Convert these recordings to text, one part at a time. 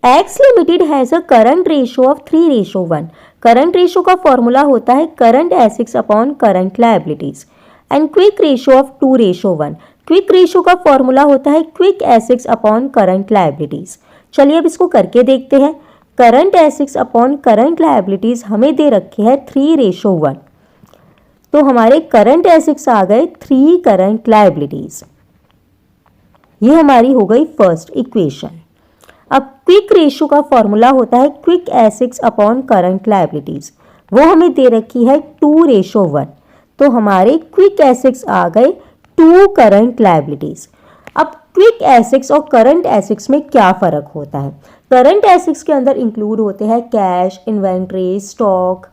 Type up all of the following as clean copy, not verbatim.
X limited has a current ratio of 3:1। Current ratio का formula होता है current assets upon current liabilities. And quick ratio of 2:1। Quick ratio का formula होता है quick assets upon current liabilities. चलिए अब इसको करके देखते हैं। Current assets upon current liabilities हमें दे रखे हैं 3:1। तो हमारे करंट एसेट्स आ गए 3 करंट लायबिलिटीज। ये हमारी हो गई फर्स्ट इक्वेशन। अब क्विक रेशो का फॉर्मूला होता है quick assets upon current liabilities. वो हमें दे रखी है 2:1। तो हमारे क्विक एसेट्स आ गए 2 करंट लायबिलिटीज। अब क्विक एसेट्स और करंट एसेट्स में क्या फ़र्क होता है? करंट एसेट्स के अंदर इंक्लूड होते हैं cash, inventory, stock,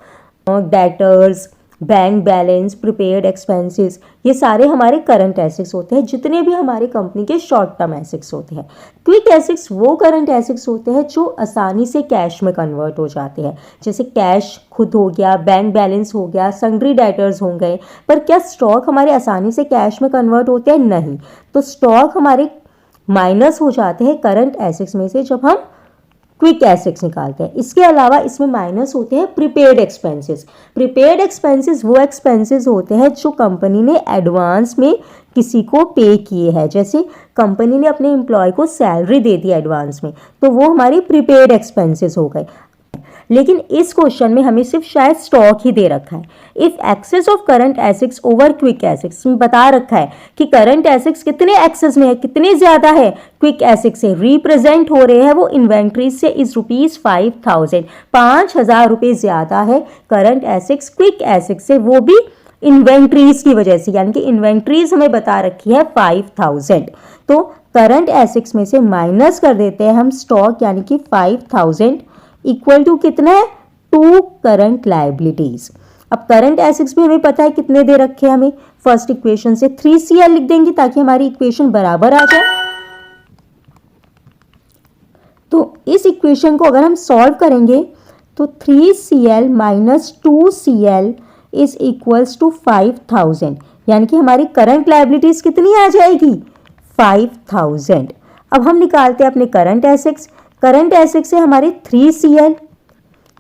debtors, bank balance, prepaid expenses. ये सारे हमारे करंट एसेट्स होते हैं, जितने भी हमारे कंपनी के शॉर्ट टर्म एसेट्स होते हैं। क्विक एसेट्स वो करंट एसेट्स होते हैं जो आसानी से कैश में कन्वर्ट हो जाते हैं, जैसे कैश खुद हो गया, बैंक बैलेंस हो गया, सन्ड्री डेटर्स हो गए। पर क्या स्टॉक हमारे आसानी से कैश में कन्वर्ट होते हैं? नहीं। तो स्टॉक हमारे माइनस हो जाते हैं करंट एसेट्स में से जब हम क्विक एसेट्स निकालते हैं। इसके अलावा इसमें माइनस होते हैं प्रीपेड एक्सपेंसेस। प्रीपेड एक्सपेंसेस वो एक्सपेंसेस होते हैं जो कंपनी ने एडवांस में किसी को पे किए हैं, जैसे कंपनी ने अपने एम्प्लॉय को सैलरी दे दी एडवांस में, तो वो हमारी प्रीपेड एक्सपेंसेस हो गए। लेकिन इस क्वेश्चन में हमें सिर्फ शायद स्टॉक ही दे रखा है। If excess of current assets over quick assets में बता रखा है कि करंट एसेट्स कितने एक्सेस में है, कितने ज्यादा है क्विक एसेट्स से, रिप्रेजेंट हो रहे हैं वो इन्वेंट्री से इज ₹5,000। 5,000 रुपये ज्यादा है करंट एसेट्स क्विक एसेट्स से, वो भी इन्वेंट्रीज की वजह से, यानी कि इन्वेंट्रीज हमें बता रखी है 5,000। तो करंट एसेट्स में से माइनस कर देते हैं हम स्टॉक, यानी कि 5,000 इक्वल टू कितना है? 2 करंट लायबिलिटीज। अब करंट एसेट्स भी हमें पता है कितने दे रखे हैं हमें, फर्स्ट इक्वेशन से 3CL लिख देंगे ताकि हमारी इक्वेशन बराबर आ जाए। तो इस इक्वेशन को अगर हम सॉल्व करेंगे तो 3CL minus 2CL is equals to 5,000, यानी कि हमारी करंट लायबिलिटीज कितनी आ जाएगी? 5,000। अब हम निकालते हैं अपने करंट एसेट्स। करंट एसेट्स से हमारे 3CL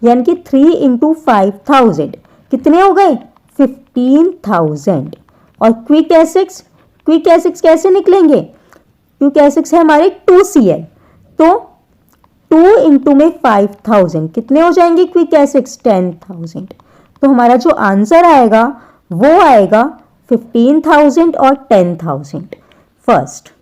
यानी कि 3 इंटू 5,000 कितने हो गए? 15,000। और क्विक एसेट्स कैसे निकलेंगे? क्विक एसेट्स है हमारे 2CL, तो 2 इंटू में 5,000 कितने हो जाएंगे क्विक एसेट्स? 10,000। तो हमारा जो आंसर आएगा वो आएगा 15,000 और 10,000 फर्स्ट।